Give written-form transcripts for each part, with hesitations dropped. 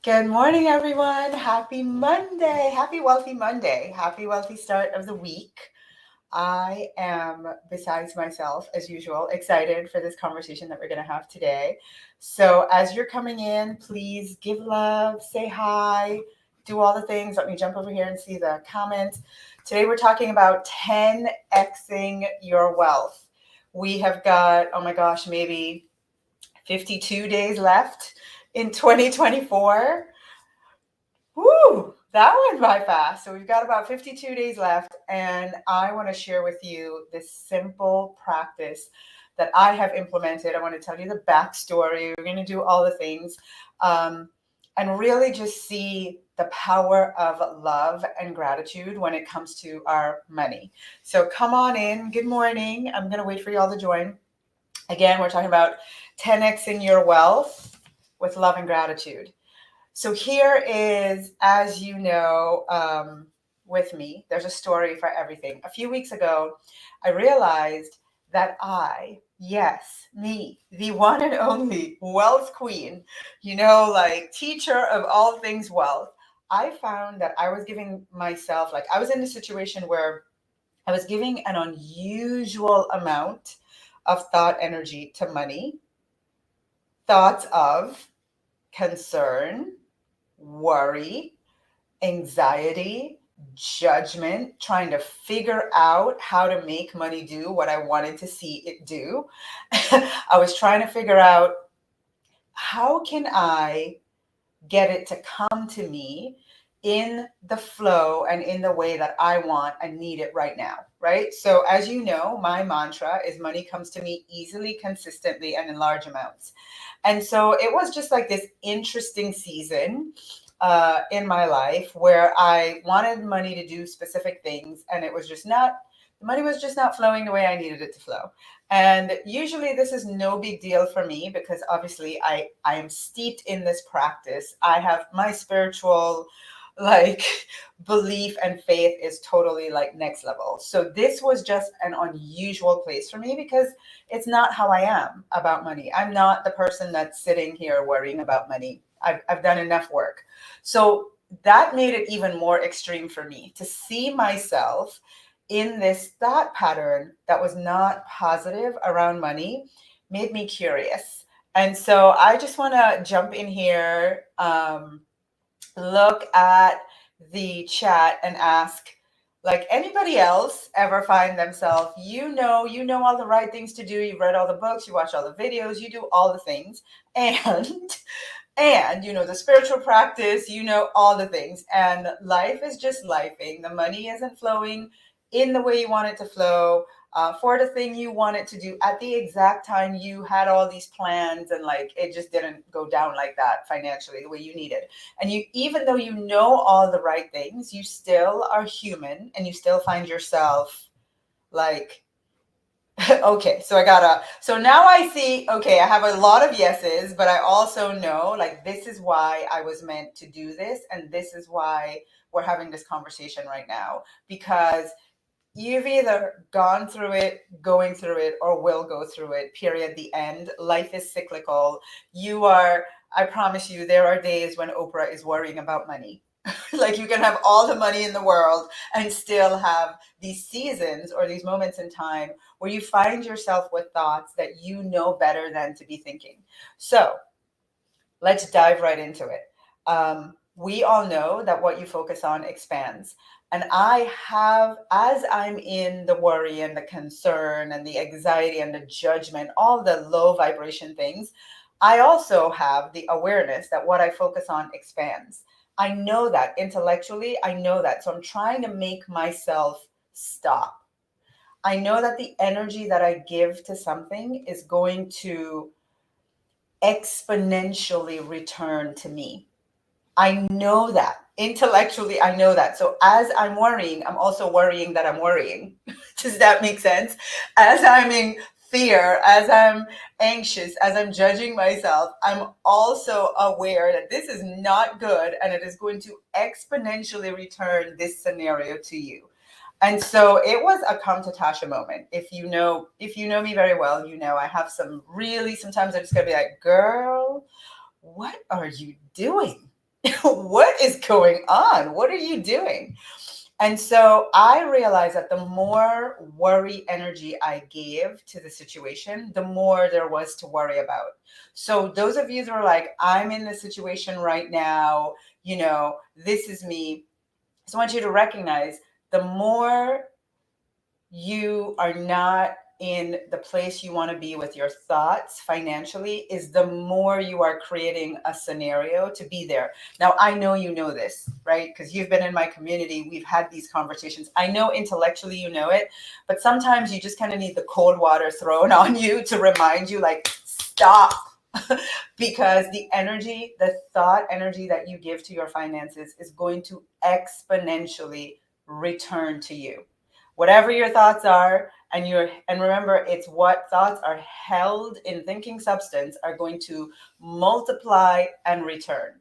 Good morning, everyone. Happy Monday. Happy Wealthy Monday. Happy Wealthy start of the week. I am, besides myself, as usual, excited for this conversation that we're going to have today. So, as you're coming in, please give love, say hi, do all the things. Let me jump over here and see the comments. Today, we're talking about 10xing your wealth. We have got, oh my gosh, maybe 52 days left in 2024. Woo, that went by fast. So we've got about 52 days left, and I want to share with you this simple practice that I have implemented. I want to tell you the backstory. We're going to do all the things, and really just see the power of love and gratitude when it comes to our money. So come on in. Good morning. I'm going to wait for you all to join. Again, we're talking about 10x in your wealth with love and gratitude. So here is, as you know, with me, there's a story for everything. A few weeks ago, I realized that yes, me, the one and only wealth queen, like teacher of all things wealth, I found that I was giving myself, like I was in a situation where I was giving an unusual amount of thought energy to money, thoughts of concern, worry, anxiety, judgment, trying to figure out how to make money do what I wanted to see it do. I was trying to figure out how can I get it to come to me in the flow and in the way that I want and need it right now, right? So as you know, my mantra is money comes to me easily, consistently, and in large amounts. And so it was just like this interesting season in my life where I wanted money to do specific things, and the money was just not flowing the way I needed it to flow. And usually this is no big deal for me because obviously I am steeped in this practice. I have my spiritual like belief and faith is totally like next level. So this was just an unusual place for me because it's not how I am about money. I'm not the person that's sitting here worrying about money. I've done enough work. So that made it even more extreme for me to see myself in this thought pattern that was not positive around money, made me curious. And so I just want to jump in here, look at the chat and ask, like, anybody else ever find themselves, you know all the right things to do, you've read all the books, you watch all the videos, you do all the things, and and you know the spiritual practice, you know all the things, and life is just lifing. The money isn't flowing in the way you want it to flow, for the thing you want it to do at the exact time you had all these plans, and like it just didn't go down like that financially the way you needed. And you, even though you know all the right things, you still are human and you still find yourself like okay, so now I see, okay, I have a lot of yeses, but I also know like this is why I was meant to do this, and this is why we're having this conversation right now, because you've either gone through it, going through it, or will go through it, period, the end. Life is cyclical. I promise you, there are days when Oprah is worrying about money. Like you can have all the money in the world and still have these seasons or these moments in time where you find yourself with thoughts that you know better than to be thinking. So let's dive right into it. We all know that what you focus on expands. And as I'm in the worry and the concern and the anxiety and the judgment, all the low vibration things, I also have the awareness that what I focus on expands. I know that intellectually, I know that. So I'm trying to make myself stop. I know that the energy that I give to something is going to exponentially return to me. I know that. Intellectually, I know that. So as I'm worrying, I'm also worrying that I'm worrying. Does that make sense? As I'm in fear, as I'm anxious, as I'm judging myself, I'm also aware that this is not good and it is going to exponentially return this scenario to you. And so it was a come to Tasha moment. If you know me very well, you know I have some really, sometimes I just gotta be like, girl, what are you doing? What is going on? What are you doing? And so I realized that the more worry energy I gave to the situation, the more there was to worry about. So those of you that are like, I'm in this situation right now, this is me. So I want you to recognize the more you are not in the place you want to be with your thoughts financially, is the more you are creating a scenario to be there. Now, I know you know this, right? Because you've been in my community. We've had these conversations. I know intellectually you know it, but sometimes you just kind of need the cold water thrown on you to remind you, like, stop. Because the thought energy that you give to your finances is going to exponentially return to you. Whatever your thoughts are, and remember, it's what thoughts are held in thinking substance are going to multiply and return.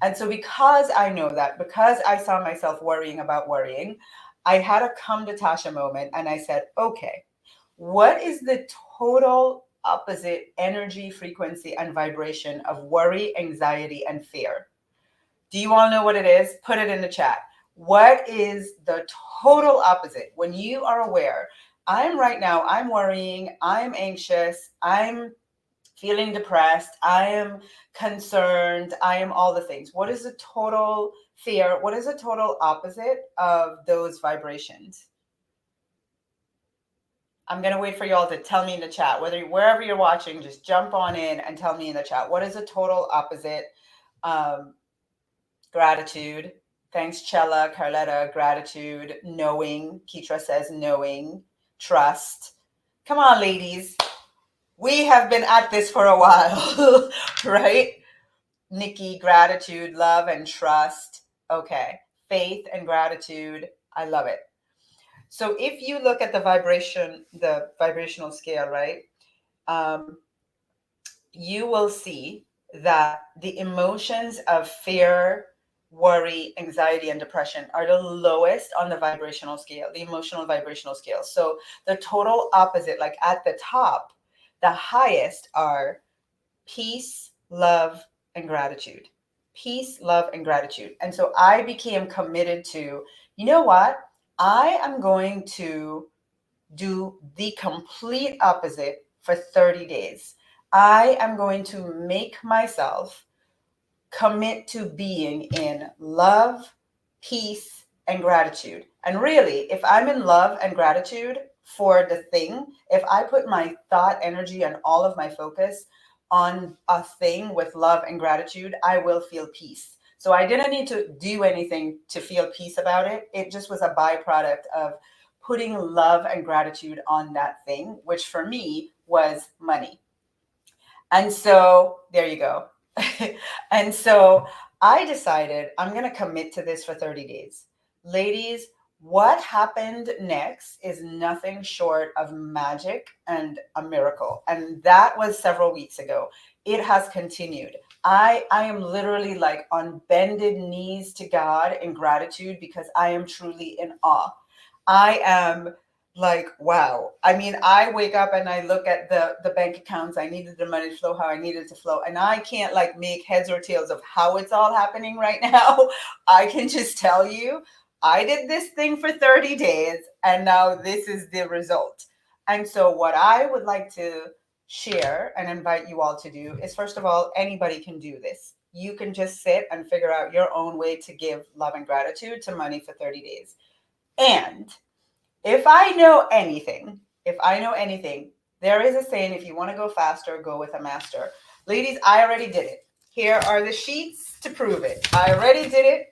And so because I know that, because I saw myself worrying about worrying, I had a come to Tasha moment, and I said, okay, what is the total opposite energy, frequency, and vibration of worry, anxiety, and fear? Do you all know what it is? Put it in the chat. What is the total opposite? When you are aware, I'm worrying, I'm anxious, I'm feeling depressed, I am concerned, I am all the things. What is the total fear? What is the total opposite of those vibrations? I'm going to wait for y'all to tell me in the chat. Wherever you're watching, just jump on in and tell me in the chat. What is the total opposite? Gratitude. Thanks, Chella, Carletta. Gratitude. Knowing. Keitra says knowing. Trust. Come on, ladies. We have been at this for a while, right? Nikki, gratitude, love, and trust. Okay. Faith and gratitude. I love it. So if you look at the vibrational scale, right? You will see that the emotions of fear, worry, anxiety, and depression are the lowest on the vibrational scale, the emotional vibrational scale. So the total opposite, like at the top, the highest are peace, love, and gratitude. Peace, love, and gratitude. And so I became committed to, you know what? I am going to do the complete opposite for 30 days. I am going to make myself commit to being in love, peace, and gratitude. And really, if I'm in love and gratitude for the thing, if I put my thought energy and all of my focus on a thing with love and gratitude, I will feel peace. So I didn't need to do anything to feel peace about it. It just was a byproduct of putting love and gratitude on that thing, which for me was money. And so there you go. And so I decided I'm going to commit to this for 30 days. Ladies, what happened next is nothing short of magic and a miracle. And that was several weeks ago. It has continued. I am literally like on bended knees to God in gratitude because I am truly in awe. I am like, wow. I mean, I wake up and I look at the bank accounts. I needed the money to flow how I needed to flow. And I can't like make heads or tails of how it's all happening right now. I can just tell you, I did this thing for 30 days and now this is the result. And so what I would like to share and invite you all to do is, first of all, anybody can do this. You can just sit and figure out your own way to give love and gratitude to money for 30 days. And if I know anything, there is a saying, if you want to go faster, go with a master. Ladies, I already did it. Here are the sheets to prove it. I already did it.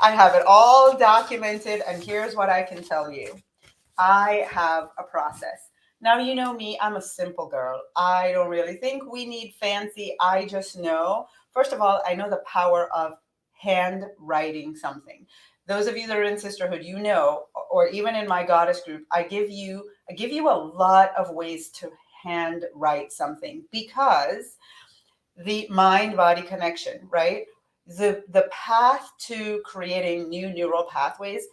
I have it all documented, and here's what I can tell you. I have a process. Now, you know me, I'm a simple girl. I don't really think we need fancy. I just know, first of all, I know the power of handwriting something. Those of you that are in sisterhood, you know, or even in my goddess group, I give you a lot of ways to handwrite something, because the mind body connection, right? The path to creating new neural pathways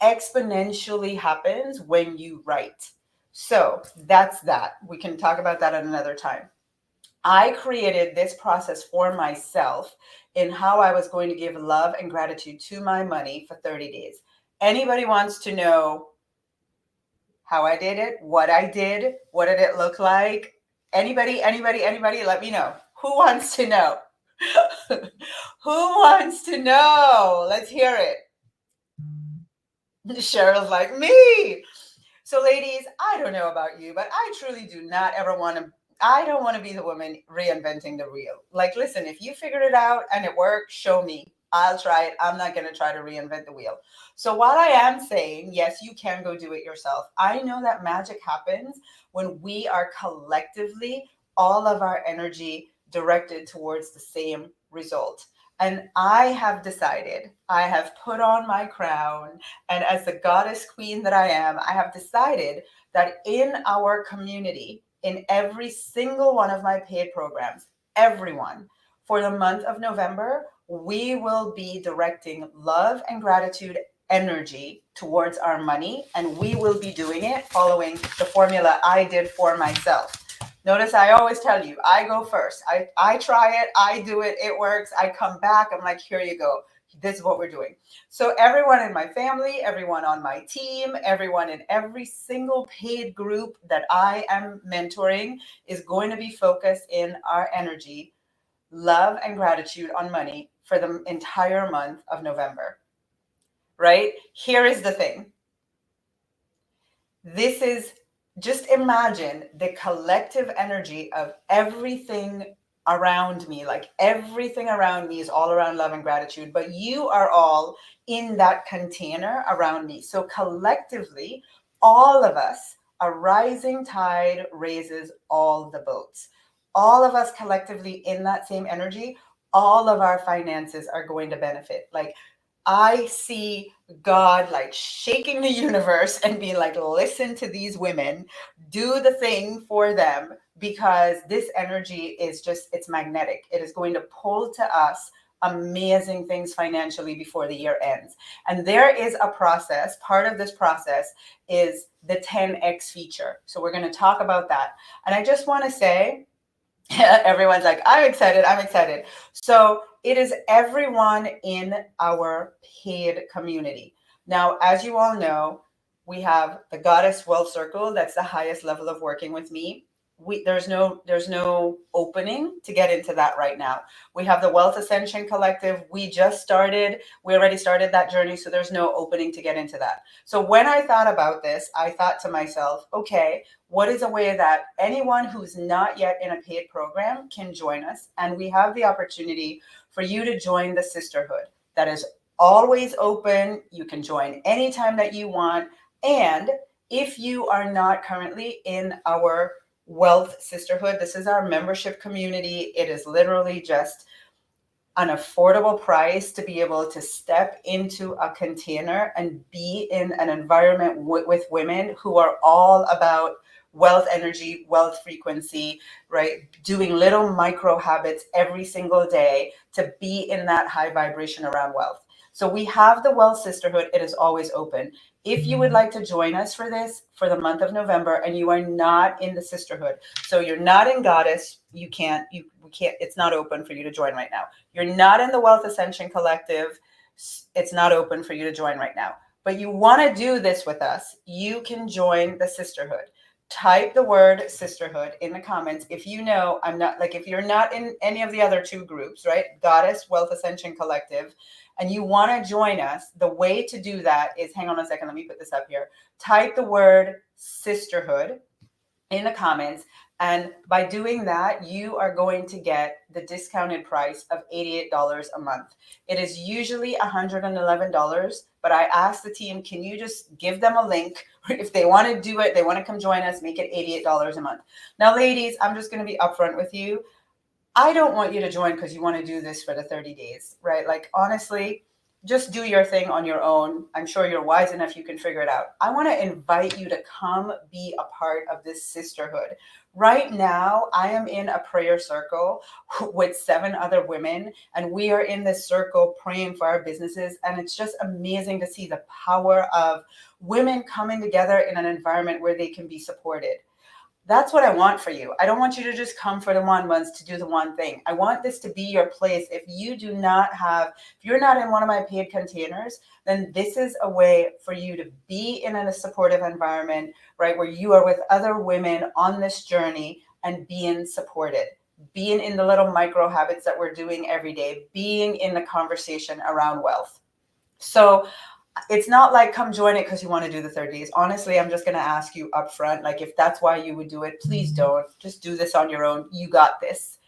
exponentially happens when you write. So that's that. We can talk about that at another time. I created this process for myself in how I was going to give love and gratitude to my money for 30 days. Anybody wants to know how I did it, what did it look like? Anybody, let me know. Who wants to know? Who wants to know? Let's hear it. Cheryl's like, me. So, ladies, I don't know about you, but I truly do not ever want to. I don't want to be the woman reinventing the wheel. Like, listen, if you figured it out and it worked, show me. I'll try it. I'm not going to try to reinvent the wheel. So, while I am saying, yes, you can go do it yourself, I know that magic happens when we are collectively, all of our energy directed towards the same result. And I have decided, I have put on my crown, and as the goddess queen that I am, I have decided that in our community, in every single one of my paid programs, everyone, for the month of November, we will be directing love and gratitude energy towards our money, and we will be doing it following the formula I did for myself. Notice I always tell you, I go first. I try it, I do it, it works. I come back, I'm like, here you go. This is what we're doing. So everyone in my family, everyone on my team, everyone in every single paid group that I am mentoring is going to be focused in our energy, love and gratitude on money for the entire month of November. Right? Here is the thing. This is, just imagine the collective energy of everything around me. Like everything around me is all around love and gratitude, but you are all in that container around me. So collectively, all of us, a rising tide raises all the boats. All of us collectively in that same energy, all of our finances are going to benefit. Like I see God like shaking the universe and being like, listen to these women, do the thing for them, because this energy is just, it's magnetic. It is going to pull to us amazing things financially before the year ends. And there is a process. Part of this process is the 10x feature. So we're going to talk about that. And I just want to say, everyone's like, I'm excited. I'm excited. So it is everyone in our paid community. Now, as you all know, we have the Goddess Wealth Circle. That's the highest level of working with me. There's no opening to get into that right now. We have the Wealth Ascension Collective. We already started that journey, so there's no opening to get into that. So when I thought about this, I thought to myself, okay, what is a way that anyone who's not yet in a paid program can join us? And we have the opportunity for you to join the sisterhood that is always open. You can join anytime that you want. And if you are not currently in our Wealth Sisterhood, this is our membership community. It is literally just an affordable price to be able to step into a container and be in an environment with women who are all about wealth energy, wealth frequency, right? Doing little micro habits every single day to be in that high vibration around wealth. So we have the Wealth Sisterhood. It is always open. If you would like to join us for this for the month of November and you are not in the sisterhood, so you're not in Goddess, we can't, it's not open for you to join right now. You're not in the Wealth Ascension Collective, it's not open for you to join right now. But you want to do this with us, you can join the sisterhood. Type the word sisterhood in the comments. If you know, if you're not in any of the other two groups, right? Goddess, Wealth Ascension Collective, and you want to join us, the way to do that is, hang on a second, let me put this up here. Type the word sisterhood in the comments. And by doing that, you are going to get the discounted price of $88 a month. It is usually $111, but I asked the team, can you just give them a link? If they want to do it, they want to come join us, make it $88 a month. Now, ladies, I'm just going to be upfront with you. I don't want you to join because you want to do this for the 30 days, right? Like, honestly, just do your thing on your own. I'm sure you're wise enough, you can figure it out. I want to invite you to come be a part of this sisterhood. Right now, I am in a prayer circle with 7 other women, and we are in this circle praying for our businesses. And it's just amazing to see the power of women coming together in an environment where they can be supported. That's what I want for you. I don't want you to just come for the 1 month to do the one thing. I want this to be your place. If you're not in one of my paid containers, then this is a way for you to be in a supportive environment, right? Where you are with other women on this journey and being supported, being in the little micro habits that we're doing every day, being in the conversation around wealth. So it's not like come join it because you want to do the 30 days. Honestly, I'm just going to ask you up front, like if that's why you would do it, please don't. Just do this on your own. You got this.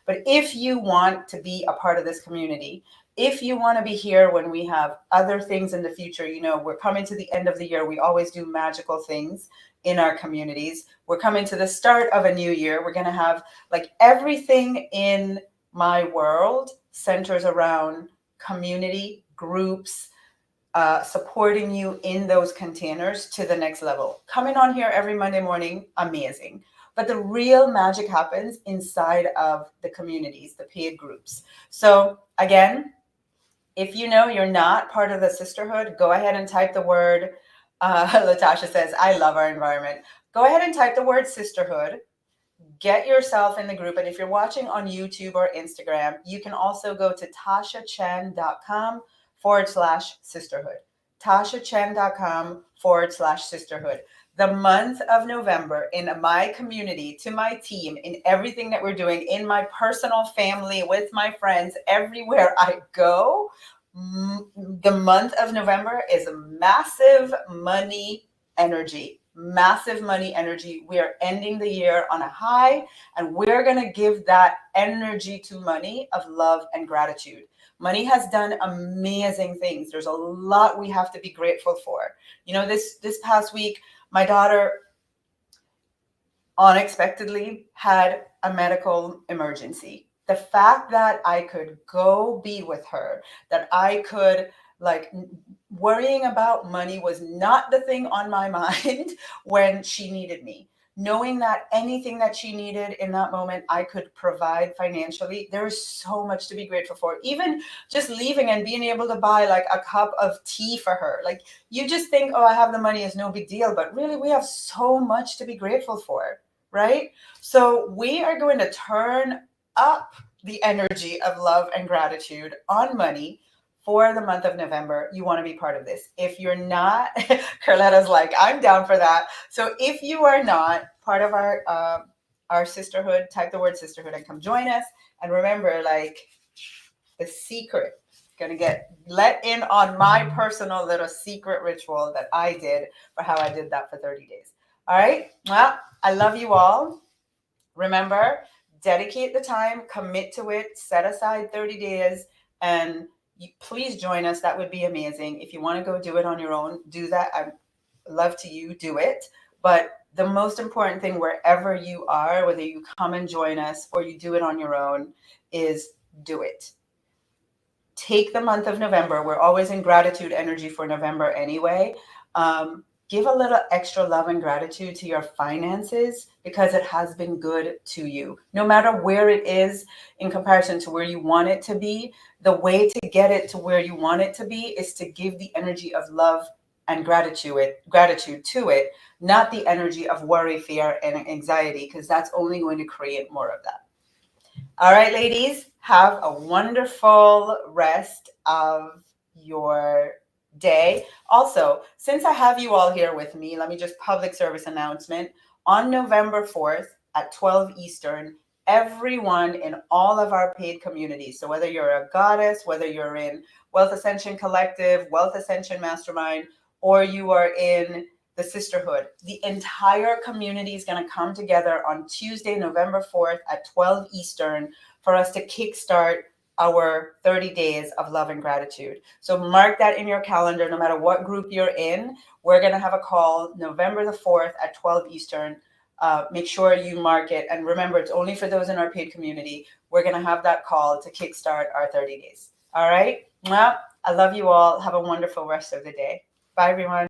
But if you want to be a part of this community, if you want to be here when we have other things in the future, we're coming to the end of the year. We always do magical things in our communities. We're coming to the start of a new year. We're going to have like everything in my world centers around community, groups, supporting you in those containers to the next level. Coming on here every Monday morning, amazing. But the real magic happens inside of the communities, the paid groups. So again, if you know you're not part of the sisterhood, go ahead and type the word. Latasha says, I love our environment. Go ahead and type the word sisterhood. Get yourself in the group. And if you're watching on YouTube or Instagram, you can also go to tashachen.com/sisterhood. tashachen.com/sisterhood. The month of November in my community, to my team, in everything that we're doing, in my personal family, with my friends, everywhere I go, the month of November is massive money energy. Massive money energy. We are ending the year on a high, and we're going to give that energy to money of love and gratitude. Money has done amazing things. There's a lot we have to be grateful for. This past week, my daughter unexpectedly had a medical emergency. The fact that I could go be with her, that I could worrying about money was not the thing on my mind when she needed me. Knowing that anything that she needed in that moment, I could provide financially. There is so much to be grateful for. Even just leaving and being able to buy like a cup of tea for her. Like you just think, oh, I have the money, it's no big deal. But really, we have so much to be grateful for, right? So we are going to turn up the energy of love and gratitude on money for the month of November. You want to be part of this. If you're not, Carletta's like, I'm down for that. So if you are not part of our sisterhood, type the word sisterhood and come join us. And remember, like the secret, gonna get let in on my personal little secret ritual that I did for how I did that for 30 days. All right. Well, I love you all. Remember, dedicate the time, commit to it, set aside 30 days, and please join us. That would be amazing. If you want to go do it on your own, do that. I'd love to you do it. But the most important thing, wherever you are, whether you come and join us or you do it on your own, is do it. Take the month of November. We're always in gratitude energy for November anyway. Give a little extra love and gratitude to your finances because it has been good to you. No matter where it is in comparison to where you want it to be, the way to get it to where you want it to be is to give the energy of love and gratitude to it, not the energy of worry, fear, and anxiety, because that's only going to create more of that. All right, ladies, have a wonderful rest of your day. Also, since I have you all here with me, let me just public service announcement. On November 4th at 12 Eastern, everyone in all of our paid communities, so whether you're a goddess, whether you're in Wealth Ascension Collective, Wealth Ascension Mastermind, or you are in the sisterhood, the entire community is going to come together on Tuesday, November 4th at 12 Eastern for us to kickstart our 30 days of love and gratitude. So mark that in your calendar. No matter what group you're in, we're going to have a call November the 4th at 12 Eastern. Make sure you mark it. And remember, it's only for those in our paid community. We're going to have that call to kickstart our 30 days. All right. Well, I love you all. Have a wonderful rest of the day. Bye, everyone.